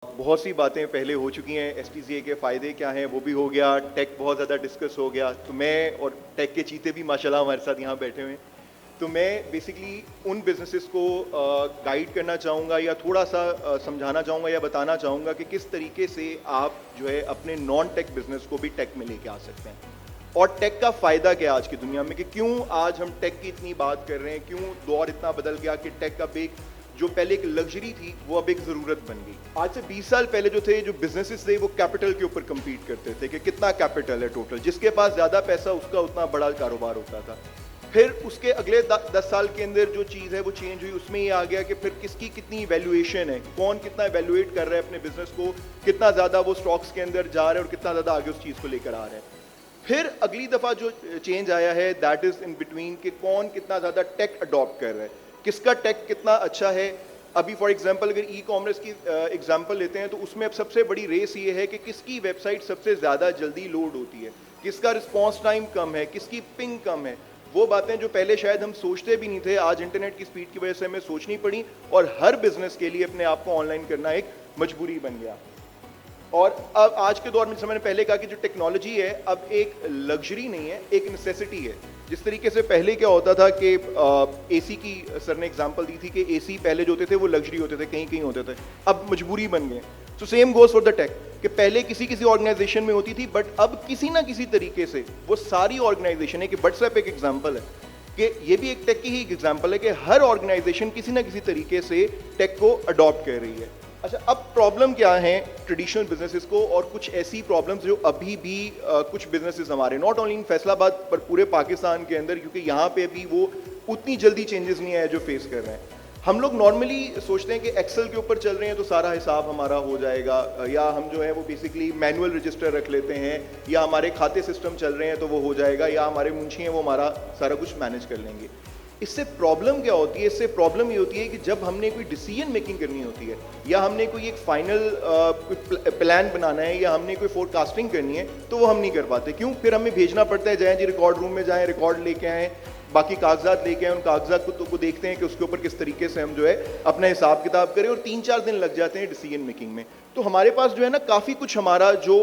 बहुत सी बातें पहले हो चुकी हैं। एसटीसीए के फ़ायदे क्या हैं वो भी हो गया, टेक बहुत ज़्यादा डिस्कस हो गया। तो मैं और टेक के चीते भी माशाल्लाह हमारे साथ यहाँ बैठे हुए हैं। तो मैं बेसिकली उन बिजनेसेस को गाइड करना चाहूँगा या थोड़ा सा समझाना चाहूँगा या बताना चाहूँगा कि किस तरीके से आप जो है अपने नॉन टेक बिजनेस को भी टेक में लेके आ सकते हैं। और टेक का फ़ायदा क्या है आज की दुनिया में, कि क्यों आज हम टेक की इतनी बात कर रहे हैं, क्यों दौर इतना बदल गया कि टेक अब एक जो पहले एक लग्जरी थी वो अब एक ज़रूरत बन गई। आज से 20 साल पहले जो थे, जो बिजनेसेस थे, वो कैपिटल के ऊपर compete करते थे कि कितना कैपिटल है टोटल, जिसके पास ज़्यादा पैसा उसका उतना बड़ा कारोबार होता था। फिर उसके अगले 10 साल के अंदर जो चीज़ है वो चेंज हुई, उसमें ये आ गया कि फिर किसकी कितनी वैल्यूएशन है, कौन कितना वैल्यूएट कर रहा है अपने बिजनेस को, कितना ज़्यादा वो स्टॉक्स के अंदर जा रहा है और कितना ज़्यादा आगे उस चीज़ को लेकर आ रहा है। फिर अगली दफ़ा जो चेंज आया है दैट इज़ इन बिटवीन, कि कौन कितना ज़्यादा टेक अडॉप्ट कर रहा है, किसका टेक कितना अच्छा है। अभी फॉर एग्जांपल अगर ई कॉमर्स की एग्जांपल लेते हैं तो उसमें अब सबसे बड़ी रेस ये है कि किसकी वेबसाइट सबसे ज़्यादा जल्दी लोड होती है, किसका रिस्पॉन्स टाइम कम है, किसकी पिंग कम है। वो बातें जो पहले शायद हम सोचते भी नहीं थे, आज इंटरनेट की स्पीड की वजह से हमें सोचनी पड़ी और हर बिजनेस के लिए अपने आप को ऑनलाइन करना एक मजबूरी बन गया। और अब आज के दौर में, जैसे मैंने पहले कहा कि जो टेक्नोलॉजी है अब एक लग्जरी नहीं है, एक नेसेसिटी है। जिस तरीके से पहले क्या होता था कि एसी की सर ने एग्जांपल दी थी कि एसी पहले जो होते थे वो लग्जरी होते थे, कहीं कहीं होते थे, अब मजबूरी बन गए। So same goes for the tech, कि पहले किसी किसी ऑर्गेनाइजेशन में होती थी, बट अब किसी ना किसी तरीके से वो सारी ऑर्गेनाइजेशन है, कि व्हाट्सएप एक एग्जाम्पल है, कि ये भी एक टेक की ही एग्जाम्पल है कि हर ऑर्गेनाइजेशन किसी ना किसी तरीके से टेक को अडॉप्ट कर रही है। अच्छा, अब प्रॉब्लम क्या है ट्रेडिशनल बिजनेसेस को, और कुछ ऐसी प्रॉब्लम्स जो अभी भी कुछ बिजनेसेस हमारे, नॉट ओनली इन फैसलाबाद पर पूरे पाकिस्तान के अंदर, क्योंकि यहाँ पे भी वो उतनी जल्दी चेंजेस नहीं आए जो फेस कर रहे हैं। हम लोग नॉर्मली सोचते हैं कि एक्सेल के ऊपर चल रहे हैं तो सारा हिसाब हमारा हो जाएगा, या हम जो है वो बेसिकली मैनुअल रजिस्टर रख लेते हैं, या हमारे खाते सिस्टम चल रहे हैं तो वो हो जाएगा, या हमारे मुंशी हैं वो हमारा सारा कुछ मैनेज कर लेंगे। इससे प्रॉब्लम क्या होती है? इससे प्रॉब्लम ये होती है कि जब हमने कोई डिसीजन मेकिंग करनी होती है, या हमने कोई एक फाइनल प्लान बनाना है, या हमने कोई फोरकास्टिंग करनी है, तो वो हम नहीं कर पाते। क्यों? फिर हमें भेजना पड़ता है, जाएं जी रिकॉर्ड रूम में जाएं, रिकॉर्ड लेके आएँ, बाकी कागजात लेके आए, उन कागजात को देखते हैं कि उसके ऊपर किस तरीके से हम जो है अपना हिसाब किताब करें, और 3-4 दिन लग जाते हैं डिसीजन मेकिंग में। तो हमारे पास जो है ना काफ़ी कुछ हमारा जो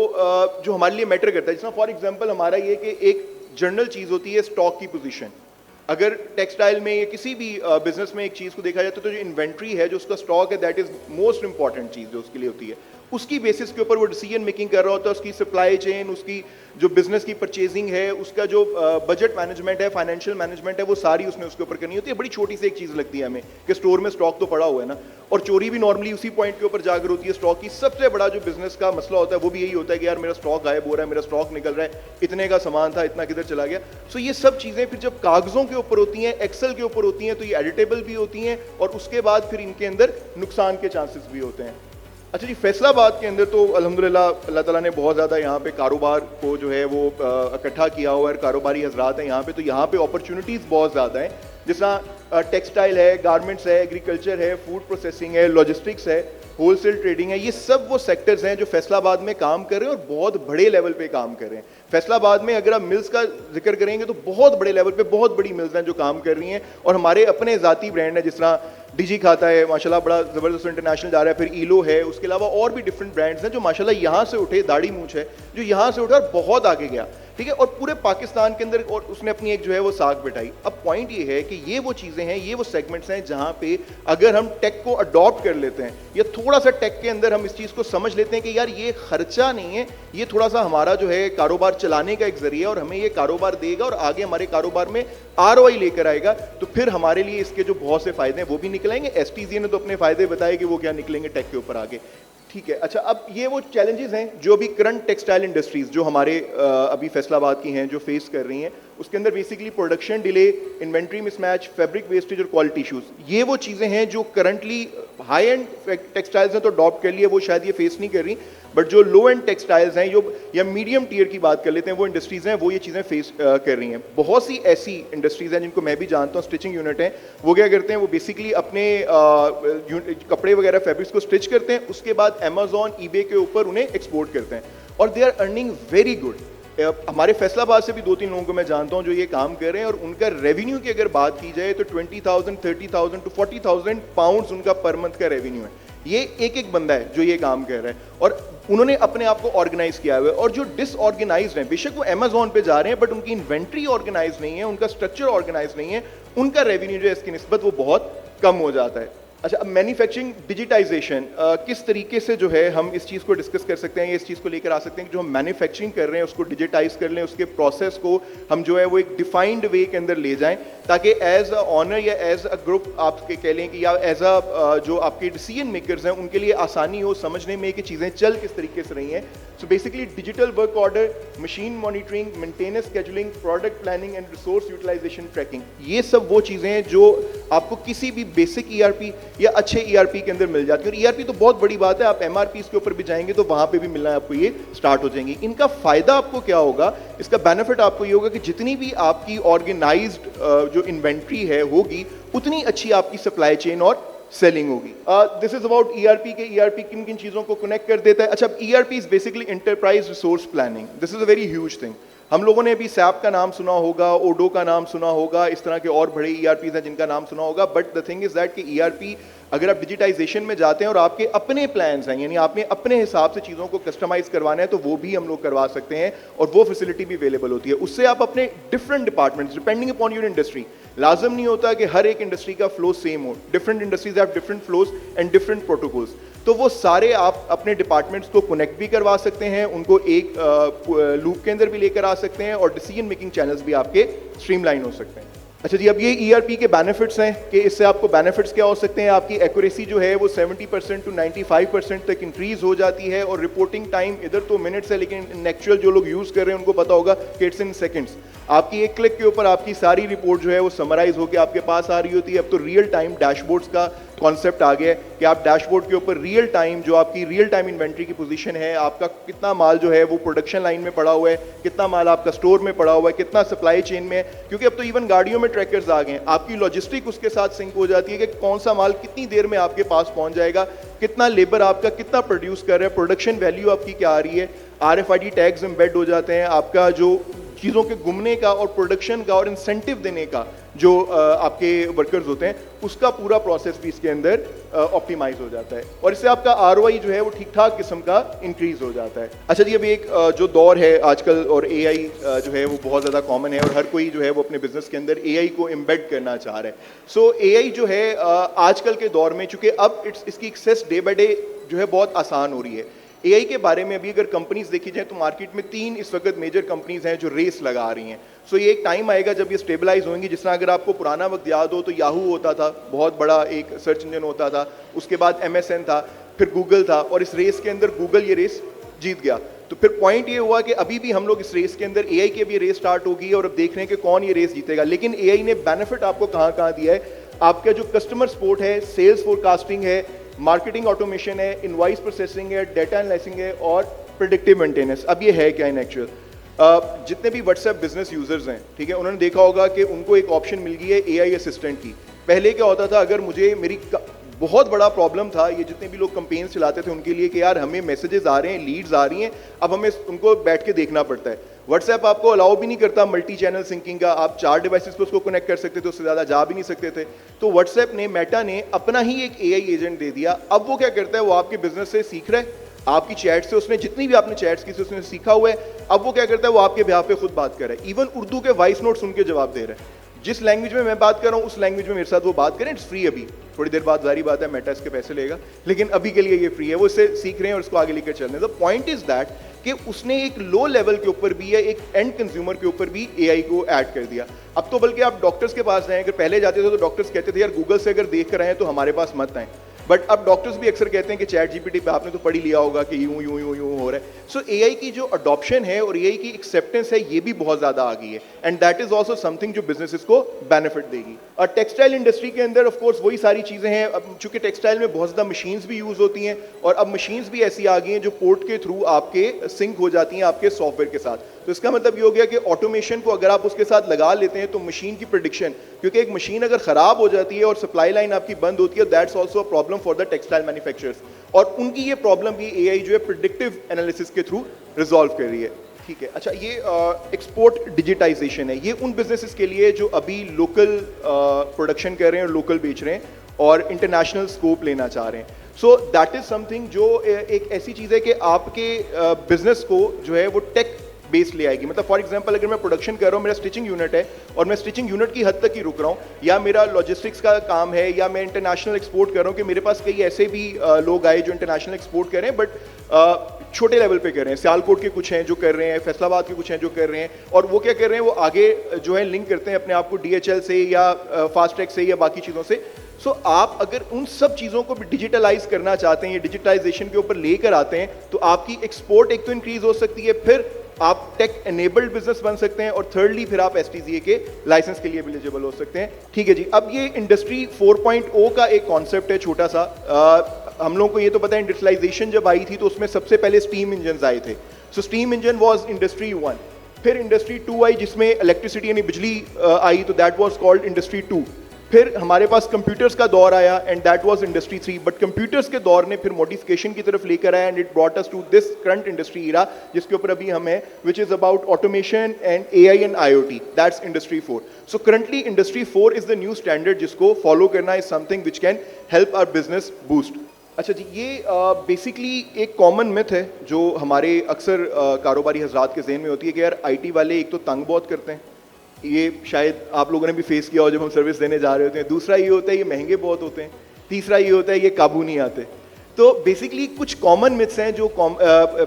हमारे लिए मैटर करता है। जिसमें फॉर एग्जांपल हमारा ये कि एक जनरल चीज़ होती है स्टॉक की पोजीशन। अगर टेक्सटाइल में या किसी भी बिजनेस में एक चीज़ को देखा जाए तो जो इन्वेंट्री है, जो उसका स्टॉक है, दैट इज मोस्ट इंपॉर्टेंट चीज़ जो उसके लिए होती है। उसकी बेसिस के ऊपर वो डिसीजन मेकिंग कर रहा होता है, उसकी सप्लाई चेन, उसकी जो बिजनेस की परचेजिंग है, उसका जो बजट मैनेजमेंट है, फाइनेंशियल मैनेजमेंट है, वो सारी उसने उसके ऊपर करनी होती है। बड़ी छोटी सी एक चीज़ लगती है हमें कि स्टोर में स्टॉक तो पड़ा हुआ है ना, और चोरी भी नॉर्मली उसी पॉइंट के ऊपर जाकर होती है स्टॉक की। सबसे बड़ा जो बिजनेस का मसला होता है वो भी यही होता है कि यार मेरा स्टॉक गायब हो रहा है, मेरा स्टॉक निकल रहा है, इतने का सामान था, इतना किधर चला गया। सो ये सब चीज़ें फिर जब कागजों के ऊपर होती हैं, एक्सेल के ऊपर होती हैं, तो ये एडिटेबल भी होती हैं, और उसके बाद फिर इनके अंदर नुकसान के चांसेस भी होते हैं। अच्छा जी, फैसलाबाद के अंदर तो अल्हम्दुलिल्लाह अल्लाह ताला ने बहुत ज़्यादा यहाँ पे कारोबार को जो है वो इकट्ठा किया हुआ है, कारोबारी हजरात हैं यहाँ पे, तो यहाँ पे अपॉर्चुनिटीज़ बहुत ज़्यादा हैं। जिस तरह टेक्सटाइल है, गारमेंट्स है, एग्रीकल्चर है, फूड प्रोसेसिंग है, लॉजिस्टिक्स है, होलसेल ट्रेडिंग है, ये सब वो सेक्टर्स हैं जो फैसलाबाद में काम कर रहे हैं और बहुत बड़े लेवल पे काम कर रहे हैं। फैसलाबाद में अगर आप मिल्स का जिक्र करेंगे तो बहुत बड़े लेवल पे बहुत बड़ी मिल्स हैं जो काम कर रही हैं, और हमारे अपने ज़ाती ब्रांड है, जिस तरह डिजी खाता है माशाल्लाह बड़ा ज़बरदस्त इंटरनेशनल जा रहा है, फिर ईलो है, उसके अलावा और भी डिफरेंट ब्रांड्स हैं जो माशाल्लाह यहाँ से उठे, दाढ़ी मूंछ है जो यहाँ से उठा और बहुत आगे गया, ठीक है, और पूरे पाकिस्तान के अंदर, और उसने अपनी एक जो है वो साख बिठाई। अब पॉइंट ये है कि ये वो चीज़ें हैं, ये वो सेगमेंट्स हैं जहाँ पे अगर हम टेक को अडॉप्ट कर लेते हैं, या थोड़ा सा टेक के अंदर हम इस चीज़ को समझ लेते हैं कि यार ये खर्चा नहीं है, ये थोड़ा सा हमारा जो है कारोबार चलाने का एक जरिया, और हमें ये कारोबार देगा और आगे हमारे कारोबार में आरओआई लेकर आएगा, तो फिर हमारे लिए इसके जो बहुत से फायदे हैं वो भी निकलेंगे। एसटीसी ने तो अपने फायदे बताए कि वो क्या निकलेंगे टेक के ऊपर आगे, ठीक है। अच्छा, अब ये वो चैलेंजेस हैं जो अभी करंट टेक्सटाइल इंडस्ट्रीज जो हमारे अभी फैसलाबाद की हैं जो फेस कर रही हैं, उसके अंदर basically production delay, inventory mismatch, fabric wastage और क्वालिटी इशूज, ये वो चीज़ें हैं जो करंटली हाई एंड टेक्सटाइल्स ने तो अडॉप्ट कर लिया, वो शायद ये फेस नहीं कर रही, बट जो लो एंड टेक्सटाइल्स हैं, जो या मीडियम टियर की बात कर लेते हैं, वो इंडस्ट्रीज़ हैं, वो ये चीज़ें फेस कर रही हैं। बहुत सी ऐसी इंडस्ट्रीज़ हैं जिनको मैं भी जानता हूँ, स्टिचिंग यूनिट हैं, वो क्या करते हैं, वो बेसिकली अपने कपड़े वगैरह फैब्रिक्स को स्टिच करते हैं, उसके बाद अमेजॉन, ईबे के ऊपर उन्हें एक्सपोर्ट करते हैं, और they are earning very good. हमारे फैसलाबाद से भी 2-3 लोगों को मैं जानता हूं जो ये काम कर रहे हैं, और उनका रेवेन्यू की अगर बात की जाए तो 20,000, 30,000 टू 40,000 पाउंड्स उनका पर मंथ का रेवेन्यू है। ये एक बंदा है जो ये काम कर रहा है, और उन्होंने अपने आप को ऑर्गेनाइज किया हुआ है। और जो डिसऑर्गेनाइज्ड हैं, बेशक वो अमेजोन पे जा रहे हैं, बट उनकी इन्वेंट्री ऑर्गेनाइज नहीं है, उनका स्ट्रक्चर ऑर्गेनाइज नहीं है, उनका रेवेन्यू जो है इसकी निस्बत वो बहुत कम हो जाता है। अच्छा, अब मैन्युफैक्चरिंग डिजिटाइजेशन किस तरीके से जो है हम इस चीज़ को डिस्कस कर सकते हैं, इस चीज़ को लेकर आ सकते हैं कि जो हम मैन्युफैक्चरिंग कर रहे हैं उसको डिजिटाइज कर लें, उसके प्रोसेस को हम जो है वो एक डिफाइंड वे के अंदर ले जाएं, ताकि एज अ ऑनर या एज अ ग्रुप आप कह लें कि या एज अ जो आपके डिसीजन मेकर्स हैं उनके लिए आसानी हो समझने में कि चीज़ें चल किस तरीके से रही हैं। So basically digital work order, machine monitoring, maintenance scheduling, product planning and resource utilisation tracking, ये सब वो चीज़ें हैं जो आपको किसी भी बेसिक ईआरपी या अच्छे ईआरपी के अंदर मिल जाती है। और ईआरपी तो बहुत बड़ी बात है, आप एमआरपीस के ऊपर भी जाएंगे तो वहां पे भी मिलना आपको ये स्टार्ट हो जाएंगी। इनका फायदा आपको क्या होगा, इसका बेनिफिट आपको ये होगा कि जितनी भी आपकी ऑर्गेनाइज्ड जो इन्वेंट्री है होगी, उतनी अच्छी आपकी सप्लाई चेन और सेलिंग होगी। दिस इज अबाउट ईआरपी के ईआरपी किन किन चीजों को कनेक्ट कर देता है। अच्छा, ERP is basically enterprise resource planning. This is a very huge thing. हम लोगों ने अभी सैप का नाम सुना होगा, ओडो का नाम सुना होगा, इस तरह के और बड़े ईआरपीज हैं जिनका नाम सुना होगा, but the thing is that कि ईआरपी अगर आप डिजिटाइजेशन में जाते हैं और आपके अपने प्लान्स हैं, यानी आपने अपने हिसाब से चीज़ों को कस्टमाइज करवाना है, तो वो भी हम लोग करवा सकते हैं और वो फैसिलिटी भी अवेलेबल होती है। उससे आप अपने different departments depending upon your industry, लाजम नहीं होता कि हर एक इंडस्ट्री का फ्लो सेम हो, different industries have different flows and different protocols, तो वो सारे आप अपने डिपार्टमेंट्स को कनेक्ट भी करवा सकते हैं, उनको एक लूप के अंदर भी लेकर आ सकते हैं और डिसीजन मेकिंग चैनल्स भी आपके स्ट्रीमलाइन हो सकते हैं। अच्छा जी, अब ये ईआरपी के बेनिफिट्स हैं कि इससे आपको बेनिफिट्स क्या हो सकते हैं। आपकी एक्यूरेसी जो है वो 70% टू 95% तक इंक्रीज हो जाती है, और रिपोर्टिंग टाइम इधर तो मिनट्स है, लेकिन एक्चुअल जो लोग यूज कर रहे हैं उनको पता होगा कि इट्स इन सेकंड्स। आपकी एक क्लिक के ऊपर आपकी सारी रिपोर्ट जो है वो समराइज होकर आपके पास आ रही होती है। अब तो रियल टाइम डैशबोर्ड्स का कॉन्सेप्ट आ गया है कि आप डैशबोर्ड के ऊपर रियल टाइम जो आपकी रियल टाइम इन्वेंट्री की पोजीशन है, आपका कितना माल जो है वो प्रोडक्शन लाइन में पड़ा हुआ है, कितना माल आपका स्टोर में पड़ा हुआ है, कितना सप्लाई चेन में है, क्योंकि अब तो इवन गाड़ियों में ट्रैकर्स आ गए हैं। आपकी लॉजिस्टिक उसके साथ सिंक हो जाती है कि कौन सा माल कितनी देर में आपके पास पहुंच जाएगा, कितना लेबर आपका कितना प्रोड्यूस कर रहा है, प्रोडक्शन वैल्यू आपकी क्या आ रही है, आरएफआईडी टैग्स एम्बेड हो जाते हैं, आपका जो चीज़ों के घूमने का और प्रोडक्शन का और इंसेंटिव देने का जो आपके वर्कर्स होते हैं उसका पूरा प्रोसेस भी इसके अंदर ऑप्टिमाइज हो जाता है, और इससे आपका आरओआई जो है वो ठीक ठाक किस्म का इंक्रीज हो जाता है। अच्छा जी, अभी एक जो दौर है आजकल, और एआई जो है वो बहुत ज़्यादा कॉमन है, और हर कोई जो है वो अपने बिजनेस के अंदर एआई को एम्बेड करना चाह रहा है। सो एआई जो है आजकल के दौर में, चूंकि अब इसकी एक्सेस डे बाय डे जो है बहुत आसान हो रही है। एआई के बारे में अभी अगर कंपनीज देखी जाए तो मार्केट में 3 इस वक्त मेजर कंपनीज हैं जो रेस लगा रही हैं। सो ये एक टाइम आएगा जब ये स्टेबलाइज होंगी। जिस तरह अगर आपको पुराना वक्त याद हो तो याहू होता था, बहुत बड़ा एक सर्च इंजन होता था, उसके बाद एमएसएन था, फिर गूगल था, और इस रेस के अंदर गूगल ये रेस जीत गया। तो फिर पॉइंट ये हुआ कि अभी भी हम लोग इस रेस के अंदर, एआई की भी रेस स्टार्ट होगी और अब देख रहे हैं कि कौन ये रेस जीतेगा। लेकिन एआई ने बेनिफिट आपको कहाँ कहाँ दिया है, आपका जो कस्टमर सपोर्ट है, सेल्स फोरकास्टिंग है, मार्केटिंग ऑटोमेशन है, इनवॉइस प्रोसेसिंग है, डेटा एनालिसिस है और प्रेडिक्टिव मेंटेनेंस। अब ये है क्या इन एक्चुअल, जितने भी व्हाट्सएप बिजनेस यूजर्स हैं, ठीक है, उन्होंने देखा होगा कि उनको एक ऑप्शन मिल गई है एआई असिस्टेंट की। पहले क्या होता था, अगर मुझे मेरी बहुत बड़ा प्रॉब्लम था, ये जितने भी लोग कंपेन्स चलाते थे उनके लिए, कि यार हमें मैसेजेस आ रहे हैं, लीड्स आ रही हैं, अब हमें उनको बैठ के देखना पड़ता है। व्हाट्सएप आपको अलाउ भी नहीं करता मल्टी चैनल सिंकिंग का, आप 4 डिवाइसेस पे उसको कनेक्ट कर सकते थे, उससे ज़्यादा जा भी नहीं सकते थे। तो व्हाट्सएप ने, मेटा ने अपना ही एक एआई एजेंट दे दिया। अब वो क्या करता है, वो आपके बिजनेस से सीख रहा है, आपकी चैट से उसने जितनी भी आपने चैट्स की उसने सीखा हुआ है। अब वो क्या करता है, वो आपके बिहाफ पे खुद बात कर रहा है, इवन उर्दू के वॉइस नोट सुन के जवाब दे रहा है। जिस लैंग्वेज में मैं बात कर रहा हूँ उस लैंग्वेज में मेरे साथ वो बात करें, इट्स फ्री। अभी थोड़ी देर बाद जारी बात है मेटा इसके पैसे लेगा, लेकिन अभी के लिए ये फ्री है, वो इससे सीख रहे हैं और इसको आगे लेकर चल रहे हैं। द पॉइंट इज दैट कि उसने एक लो लेवल के ऊपर भी या एक एंड कंज्यूमर के ऊपर भी एआई को ऐड कर दिया। अब तो बल्कि आप डॉक्टर्स के पास जाएं, अगर पहले जाते थे तो डॉक्टर्स कहते थे यार गूगल से अगर देख कर आए तो हमारे पास मत आए, बट अब डॉक्टर्स भी अक्सर कहते हैं कि चैट जीपीटी पे आपने तो पढ़ ही लिया होगा कि यूं यूं यूं यूं हो रहा है। सो एआई की जो अडॉप्शन है और एआई की एक्सेप्टेंस है ये भी बहुत ज्यादा आ गई है, and that is also something जो बिजनेसेस को बेनिफिट देगी। और टेक्सटाइल इंडस्ट्री के अंदर ऑफ कोर्स वही सारी चीजें हैं। अब चूंकि टेक्सटाइल में बहुत ज्यादा मशीन्स भी यूज होती हैं, और अब मशीन्स भी ऐसी आ गई हैं जो पोर्ट के थ्रू आपके सिंक हो जाती हैं आपके सॉफ्टवेयर के साथ। तो इसका मतलब ये हो गया कि ऑटोमेशन को अगर आप उसके साथ लगा लेते हैं तो मशीन की प्रेडिक्शन, क्योंकि एक मशीन अगर खराब हो जाती है और सप्लाई लाइन आपकी बंद होती है, that's also a problem for the textile manufacturers, और उनकी ये प्रॉब्लम भी एआई जो है प्रेडिक्टिव एनालिसिस के थ्रू रिजॉल्व कर रही है। ठीक है, अच्छा ये एक्सपोर्ट डिजिटाइजेशन है, ये उन बिजनेसेस के लिए जो अभी लोकल प्रोडक्शन कर रहे हैं और लोकल बेच रहे हैं और इंटरनेशनल स्कोप लेना चाह रहे हैं। सो दैट इज समथिंग जो एक ऐसी चीज़ है कि आपके बिजनेस को जो है वो टेक बेस ले आएगी। मतलब फॉर एग्जांपल अगर मैं प्रोडक्शन कर रहा हूँ, मेरा स्टिचिंग यूनिट है और मैं स्टिचिंग यूनिट की हद तक ही रुक रहा हूँ, या मेरा लॉजिस्टिक्स का काम है, या मैं इंटरनेशनल एक्सपोर्ट कर रहा हूँ कि मेरे पास कई ऐसे भी लोग आए जो इंटरनेशनल एक्सपोर्ट कर रहे हैं बट छोटे लेवल पे कर रहे हैं। सियालकोट के कुछ हैं जो कर रहे हैं, फैसलाबाद के कुछ हैं जो कर रहे हैं, और वो क्या कर रहे हैं, वो आगे जो है लिंक करते हैं अपने आप को DHL से या फास्ट्रैक से या बाकी चीज़ों से। सो आप अगर उन सब चीज़ों को भी डिजिटलाइज करना चाहते हैं या डिजिटलाइजेशन के ऊपर लेकर आते हैं, तो आपकी एक्सपोर्ट एक तो इंक्रीज हो सकती है, फिर आप टेक एनेबल्ड बिजनेस बन सकते हैं, और थर्डली फिर आप STZA के लाइसेंस के लिए भी एलिजिबल हो सकते हैं। ठीक है जी, अब ये इंडस्ट्री 4.0 का एक कॉन्सेप्ट है छोटा सा। हम लोगों को ये तो पता है इंडस्ट्रियलाइजेशन जब आई थी तो उसमें सबसे पहले स्टीम इंजन आए थे। सो स्टीम इंजन वाज इंडस्ट्री 1, फिर इंडस्ट्री 2 आई जिसमें इलेक्ट्रिसिटी यानी बिजली आई, तो दैट वाज कॉल्ड इंडस्ट्री 2। फिर हमारे पास कंप्यूटर्स का दौर आया and that was industry 3। But computers के दौर ने फिर मॉडिफिकेशन की तरफ लेकर आया and it brought us to this current industry era जिसके ऊपर अभी हम हैं, which is about automation and AI and IoT, that's industry 4। So currently industry 4 is the new standard जिसको फॉलो करना is something which can help our business boost. अच्छा जी, ये बेसिकली एक कॉमन मिथ है जो हमारे अक्सर कारोबारी हजरात के जहन में होती है कि यार IT वाले एक तो तंग बहुत करते हैं, ये शायद आप लोगों ने भी फेस किया हो जब हम सर्विस देने जा रहे होते हैं। दूसरा ये होता है ये महंगे बहुत होते हैं। तीसरा ये होता है ये काबू नहीं आते। तो बेसिकली कुछ कॉमन मिथ्स हैं जो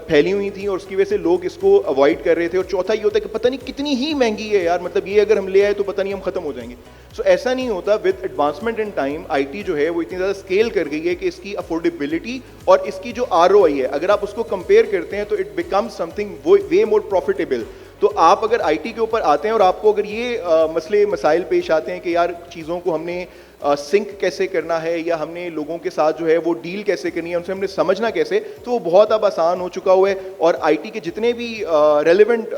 फैली हुई थी और उसकी वजह से लोग इसको अवॉइड कर रहे थे। और चौथा ये होता है कि पता नहीं कितनी ही महंगी है यार, मतलब ये अगर हम ले आए तो पता नहीं हम खत्म हो जाएंगे। सो ऐसा नहीं होता। With advancement in time IT जो है वो इतनी ज़्यादा स्केल कर गई है कि इसकी अफोर्डेबिलिटी और इसकी जो ROI है, अगर आप उसको कंपेयर करते हैं तो it becomes something way more profitable. तो आप अगर IT के ऊपर आते हैं और आपको अगर ये मसले मसाइल पेश आते हैं कि यार चीज़ों को हमने सिंक कैसे करना है या हमने लोगों के साथ जो है वो डील कैसे करनी है, उनसे हमने समझना कैसे, तो वो बहुत अब आसान हो चुका हुआ है। और IT के जितने भी रेलिवेंट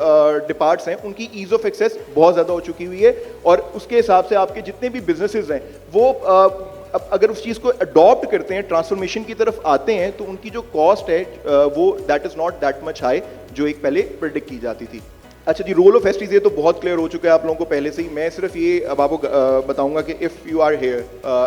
डिपार्ट्स हैं उनकी ईज़ ऑफ एक्सेस बहुत ज़्यादा हो चुकी हुई है, और उसके हिसाब से आपके जितने भी बिजनेसेस हैं वो अब अगर उस चीज़ को अडॉप्ट करते हैं, ट्रांसफॉर्मेशन की तरफ आते हैं, तो उनकी जो कॉस्ट है वो that is not that much high जो एक पहले प्रेडिक्ट की जाती थी। अच्छा जी, रोल ऑफ STZA तो बहुत क्लियर हो चुका है आप लोगों को पहले से ही। मैं सिर्फ ये अब आपको बताऊंगा कि इफ़ यू आर हेयर,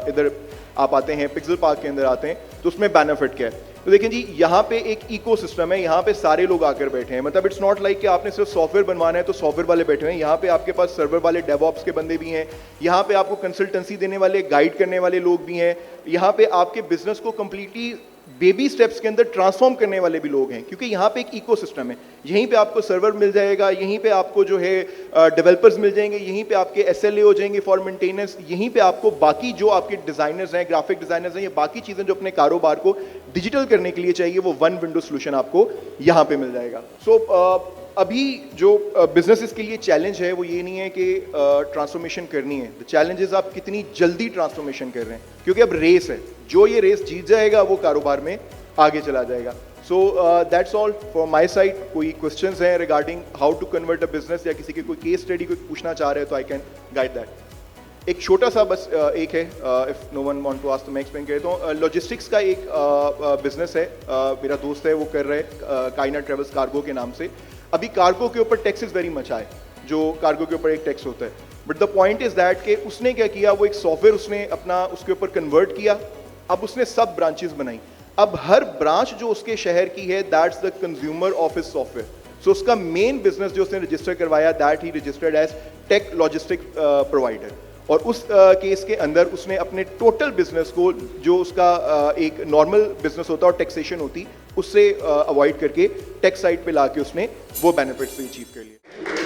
इधर आप आते हैं पिक्सल पार्क के अंदर आते हैं तो उसमें बेनिफिट क्या है। तो देखें जी, यहाँ पे एक इकोसिस्टम है, यहाँ पे सारे लोग आकर बैठे हैं। मतलब इट्स नॉट लाइक कि आपने सिर्फ सॉफ्टवेयर बनवाना है तो सॉफ्टवेयर वाले बैठे हैं। यहाँ पे आपके पास सर्वर वाले डेवऑप्स के बंदे भी हैं, यहाँ पे आपको कंसल्टेंसी देने वाले, गाइड करने वाले लोग भी हैं, यहाँ पे आपके बिजनेस को कंप्लीटली बेबी स्टेप्स के अंदर ट्रांसफॉर्म करने वाले भी लोग हैं, क्योंकि यहाँ पे एक इकोसिस्टम है। यहीं पे आपको सर्वर मिल जाएगा, यहीं पे आपको जो है डेवलपर्स मिल जाएंगे, यहीं पे आपके SLA हो जाएंगे फॉर मेंटेनेंस, यहीं पे आपको बाकी जो आपके डिजाइनर्स हैं, ग्राफिक डिजाइनर्स हैं, ये बाकी चीज़ें जो अपने कारोबार को डिजिटल करने के लिए चाहिए वो वन विंडो सोल्यूशन आपको यहाँ पे मिल जाएगा। सो अभी जो बिजनेसेस के लिए चैलेंज है वो ये नहीं है कि ट्रांसफॉर्मेशन करनी है, द चैलेंज इज आप कितनी जल्दी ट्रांसफॉर्मेशन कर रहे हैं, क्योंकि अब रेस है, जो ये रेस जीत जाएगा वो कारोबार में आगे चला जाएगा। So that's all for my side. कोई क्वेश्चंस हैं regarding how to convert a business, या किसी के कोई केस स्टडी को पूछना चाह रहे हैं तो आई कैन गाइड दैट। एक छोटा सा बस एक है, if no one want to ask तो मैं एक्सप्लेन कर देता हूँ। लॉजिस्टिक्स का एक बिजनेस है, मेरा दोस्त है वो कर रहा है, काइना ट्रेवल्स कार्गो के नाम से। अभी कार्गो के ऊपर टैक्स इज वेरी मच आए, जो कार्गो के ऊपर एक टैक्स होता है, but the point is that कि उसने क्या किया, वो एक सॉफ्टवेयर उसने अपना उसके ऊपर कन्वर्ट किया। अब उसने सब ब्रांचेस बनाई, अब हर ब्रांच जो उसके शहर की है that's the consumer of his software. So उसका मेन बिजनेस जो उसने रजिस्टर करवाया that he registered as tech logistic provider, और उस केस के अंदर उसने अपने टोटल बिजनेस को, जो उसका एक नॉर्मल बिजनेस होता है और टैक्सेशन होती, उससे अवॉइड करके टेक साइड पे लाके उसने वो बेनिफिट्स अचीव कर लिए।